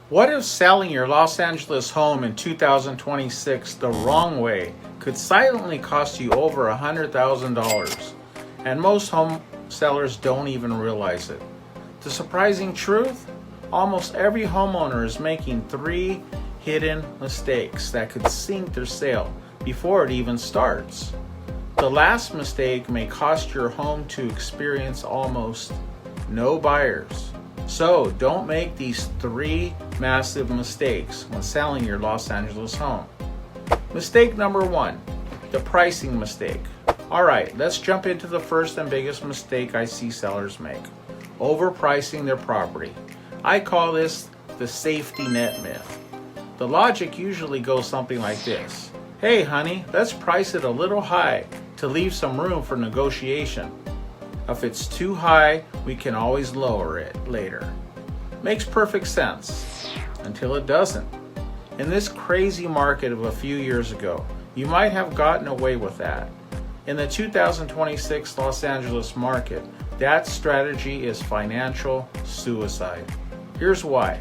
What if selling your Los Angeles home in 2026 the wrong way could silently cost you over $100,000? And most home sellers don't even realize it. The surprising truth? Almost every homeowner is making 3 hidden mistakes that could sink their sale before it even starts. The last mistake may cost your home to experience almost no buyers. So don't make these 3 massive mistakes when selling your Los Angeles home. Mistake number 1, the pricing mistake. Alright, let's jump into the first and biggest mistake I see sellers make: overpricing their property. I call this the safety net myth. The logic usually goes something like this: hey honey, let's price it a little high to leave some room for negotiation. If it's too high, we can always lower it later. Makes perfect sense, until it doesn't. In this crazy market of a few years ago, you might have gotten away with that. In the 2026 Los Angeles market, that strategy is financial suicide. Here's why.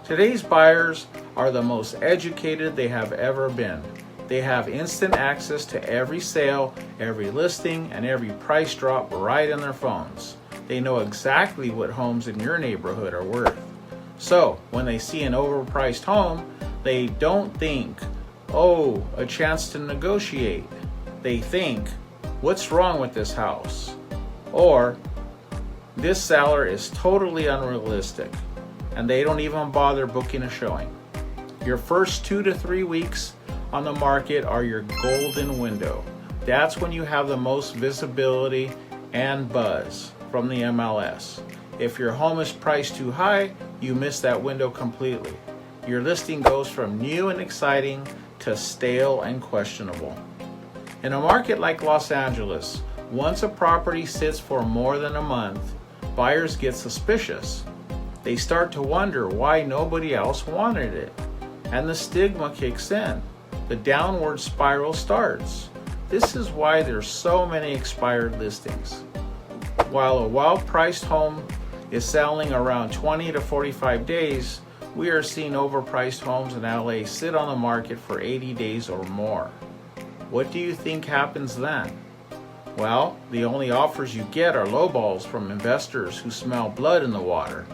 Today's buyers are the most educated they have ever been. They have instant access to every sale, every listing, and every price drop right in their phones. They know exactly what homes in your neighborhood are worth. So, when they see an overpriced home, they don't think, oh, a chance to negotiate. They think, what's wrong with this house? Or, this seller is totally unrealistic, and they don't even bother booking a showing. Your first 2 to 3 weeks on the market are your golden window. That's when you have the most visibility and buzz from the MLS. If your home is priced too high, you miss that window completely. Your listing goes from new and exciting to stale and questionable. In a market like Los Angeles, once a property sits for more than a month, buyers get suspicious. They start to wonder why nobody else wanted it, and the stigma kicks in. The downward spiral starts. This is why there's so many expired listings. While a well-priced home is selling around 20 to 45 days, we are seeing overpriced homes in LA sit on the market for 80 days or more. What do you think happens then? Well, the only offers you get are lowballs from investors who smell blood in the water.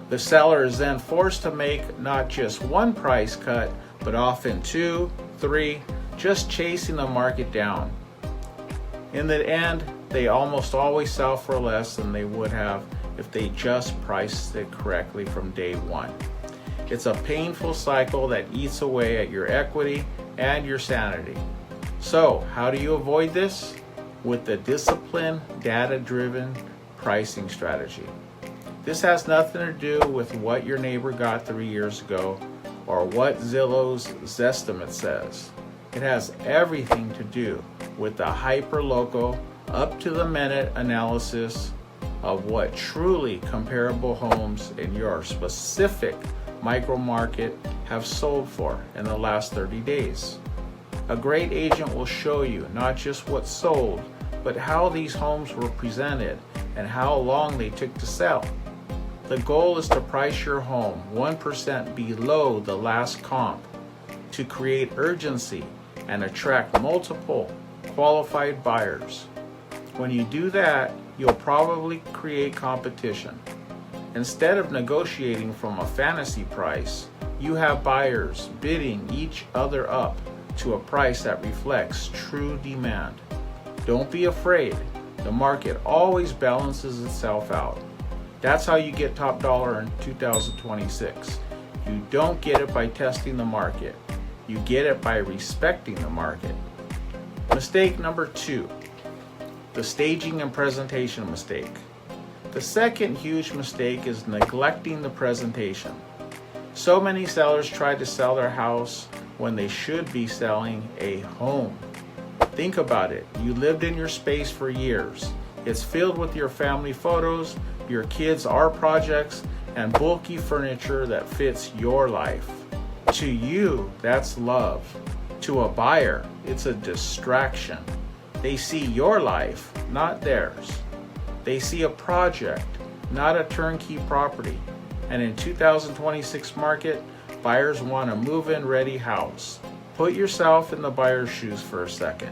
The seller is then forced to make not just one price cut, but often 2, 3, just chasing the market down. In the end, they almost always sell for less than they would have if they just priced it correctly from day one. It's a painful cycle that eats away at your equity and your sanity. So, how do you avoid this? With the disciplined, data-driven pricing strategy. This has nothing to do with what your neighbor got 3 years ago or what Zillow's Zestimate says. It has everything to do with the hyper-local, up-to-the-minute analysis of what truly comparable homes in your specific micro-market have sold for in the last 30 days. A great agent will show you not just what sold, but how these homes were presented and how long they took to sell. The goal is to price your home 1% below the last comp to create urgency and attract multiple qualified buyers. When you do that, you'll probably create competition. Instead of negotiating from a fantasy price, you have buyers bidding each other up to a price that reflects true demand. Don't be afraid. The market always balances itself out. That's how you get top dollar in 2026. You don't get it by testing the market. You get it by respecting the market. Mistake number 2, the staging and presentation mistake. The second huge mistake is neglecting the presentation. So many sellers try to sell their house when they should be selling a home. Think about it. You lived in your space for years. It's filled with your family photos, your kids' art projects, and bulky furniture that fits your life. To you, that's love. To a buyer, it's a distraction. They see your life, not theirs. They see a project, not a turnkey property. And in 2026 market, buyers want a move-in ready house. Put yourself in the buyer's shoes for a second.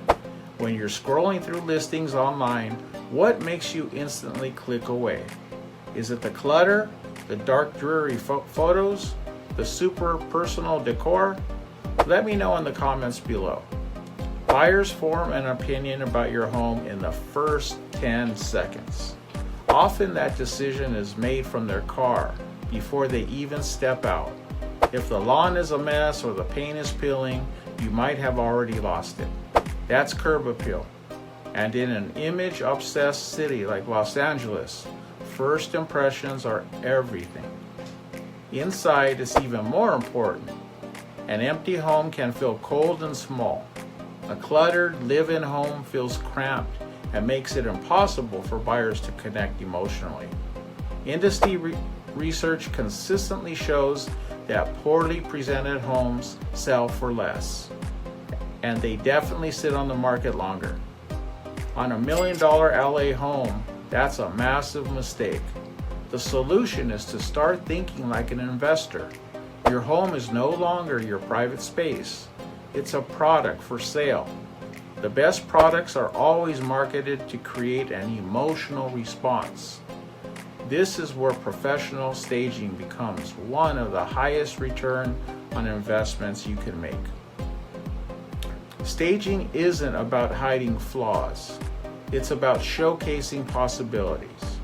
When you're scrolling through listings online, what makes you instantly click away? Is it the clutter, the dark dreary photos, the super personal decor? Let me know in the comments below. Buyers form an opinion about your home in the first 10 seconds. Often that decision is made from their car before they even step out. If the lawn is a mess or the paint is peeling, you might have already lost it. That's curb appeal. And in an image-obsessed city like Los Angeles, first impressions are everything. Inside is even more important. An empty home can feel cold and small. A cluttered live-in home feels cramped and makes it impossible for buyers to connect emotionally. Industry research consistently shows that poorly presented homes sell for less, and they definitely sit on the market longer. On $1 million LA home, that's a massive mistake. The solution is to start thinking like an investor. Your home is no longer your private space. It's a product for sale. The best products are always marketed to create an emotional response. This is where professional staging becomes one of the highest return on investments you can make. Staging isn't about hiding flaws. It's about showcasing possibilities.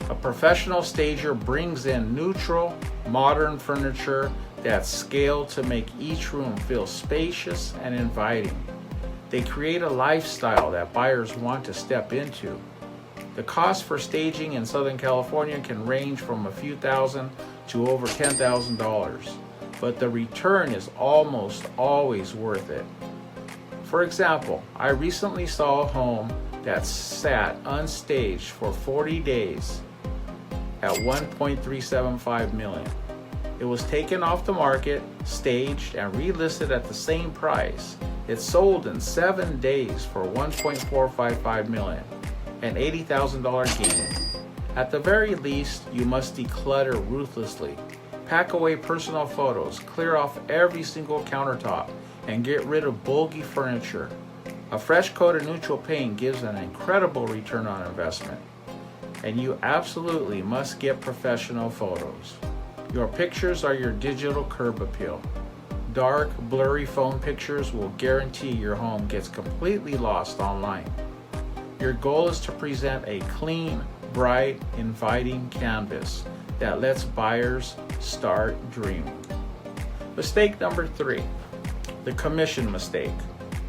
A professional stager brings in neutral, modern furniture that's scaled to make each room feel spacious and inviting. They create a lifestyle that buyers want to step into. The cost for staging in Southern California can range from a few thousand to over $10,000, but the return is almost always worth it. For example, I recently saw a home that sat unstaged for 40 days at $1.375 million. It was taken off the market, staged, and relisted at the same price. It sold in 7 days for $1.455 million, an $80,000 gain. At the very least, you must declutter ruthlessly. Pack away personal photos, clear off every single countertop, and get rid of bulky furniture. A fresh coat of neutral paint gives an incredible return on investment. And you absolutely must get professional photos. Your pictures are your digital curb appeal. Dark, blurry phone pictures will guarantee your home gets completely lost online. Your goal is to present a clean, bright, inviting canvas that lets buyers start dreaming. Mistake number 3, the commission mistake.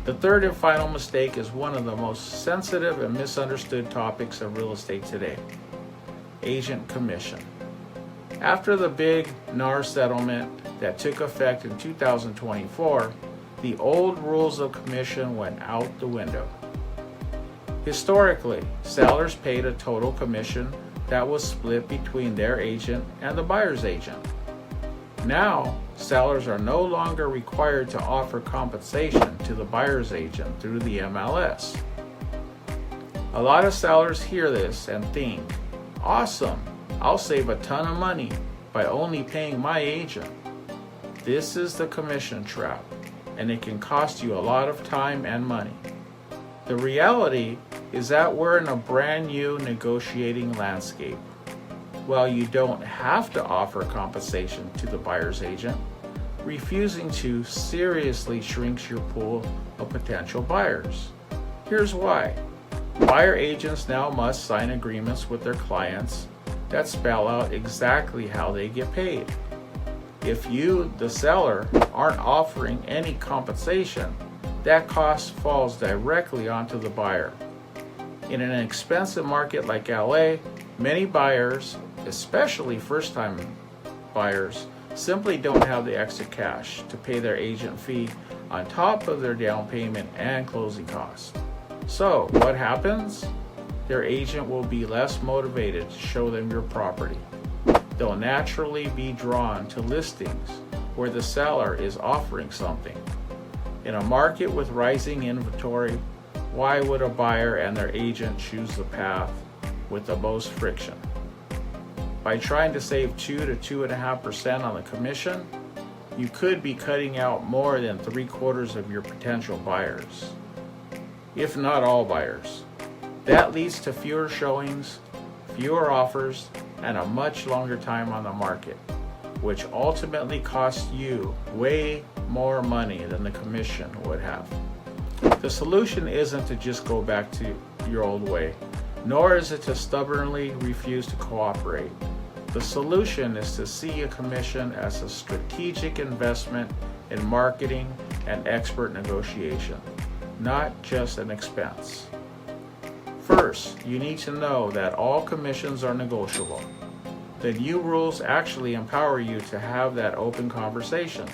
The third and final mistake is one of the most sensitive and misunderstood topics of real estate today: agent commission. After the big NAR settlement that took effect in 2024, the old rules of commission went out the window. Historically, sellers paid a total commission that was split between their agent and the buyer's agent. Now, sellers are no longer required to offer compensation to the buyer's agent through the MLS. A lot of sellers hear this and think, awesome, I'll save a ton of money by only paying my agent. This is the commission trap, and it can cost you a lot of time and money. The reality is that we're in a brand new negotiating landscape. While you don't have to offer compensation to the buyer's agent, refusing to seriously shrinks your pool of potential buyers. Here's why. Buyer agents now must sign agreements with their clients that spell out exactly how they get paid. If you, the seller, aren't offering any compensation, that cost falls directly onto the buyer. In an expensive market like LA, many buyers, especially first-time buyers, simply don't have the extra cash to pay their agent fee on top of their down payment and closing costs. So what happens? Their agent will be less motivated to show them your property. They'll naturally be drawn to listings where the seller is offering something. In a market with rising inventory, why would a buyer and their agent choose the path with the most friction? By trying to save 2 to 2.5% on the commission, you could be cutting out more than 3/4 of your potential buyers, if not all buyers. That leads to fewer showings, fewer offers, and a much longer time on the market, which ultimately costs you way more money than the commission would have. The solution isn't to just go back to your old way, nor is it to stubbornly refuse to cooperate. The solution is to see a commission as a strategic investment in marketing and expert negotiation, not just an expense. First, you need to know that all commissions are negotiable. The new rules actually empower you to have that open conversation.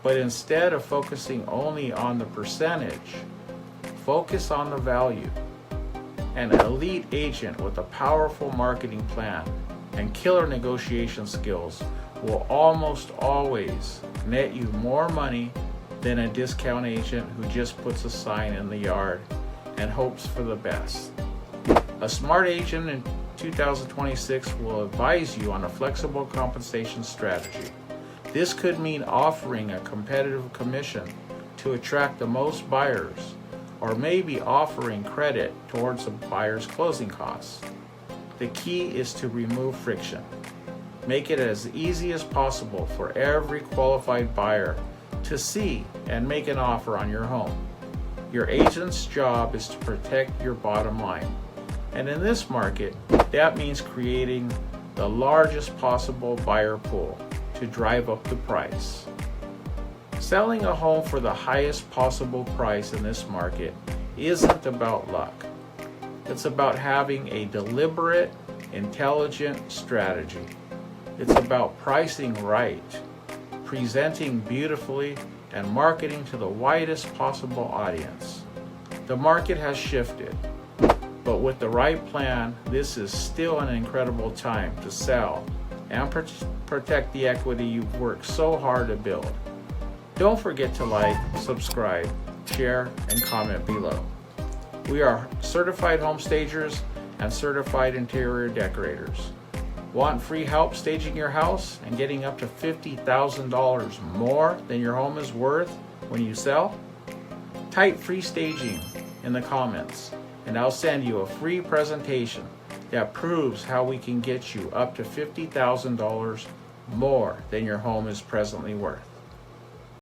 But instead of focusing only on the percentage, focus on the value. An elite agent with a powerful marketing plan and killer negotiation skills will almost always net you more money than a discount agent who just puts a sign in the yard and hopes for the best. A smart agent in 2026 will advise you on a flexible compensation strategy. This could mean offering a competitive commission to attract the most buyers, or maybe offering credit towards a buyer's closing costs. The key is to remove friction. Make it as easy as possible for every qualified buyer to see and make an offer on your home. Your agent's job is to protect your bottom line. And in this market, that means creating the largest possible buyer pool to drive up the price. Selling a home for the highest possible price in this market isn't about luck. It's about having a deliberate, intelligent strategy. It's about pricing right, presenting beautifully, and marketing to the widest possible audience. The market has shifted, but with the right plan, this is still an incredible time to sell and protect the equity you've worked so hard to build. Don't forget to like, subscribe, share, and comment below. We are certified home stagers and certified interior decorators. Want free help staging your house and getting up to $50,000 more than your home is worth when you sell? Type free staging in the comments and I'll send you a free presentation that proves how we can get you up to $50,000 more than your home is presently worth.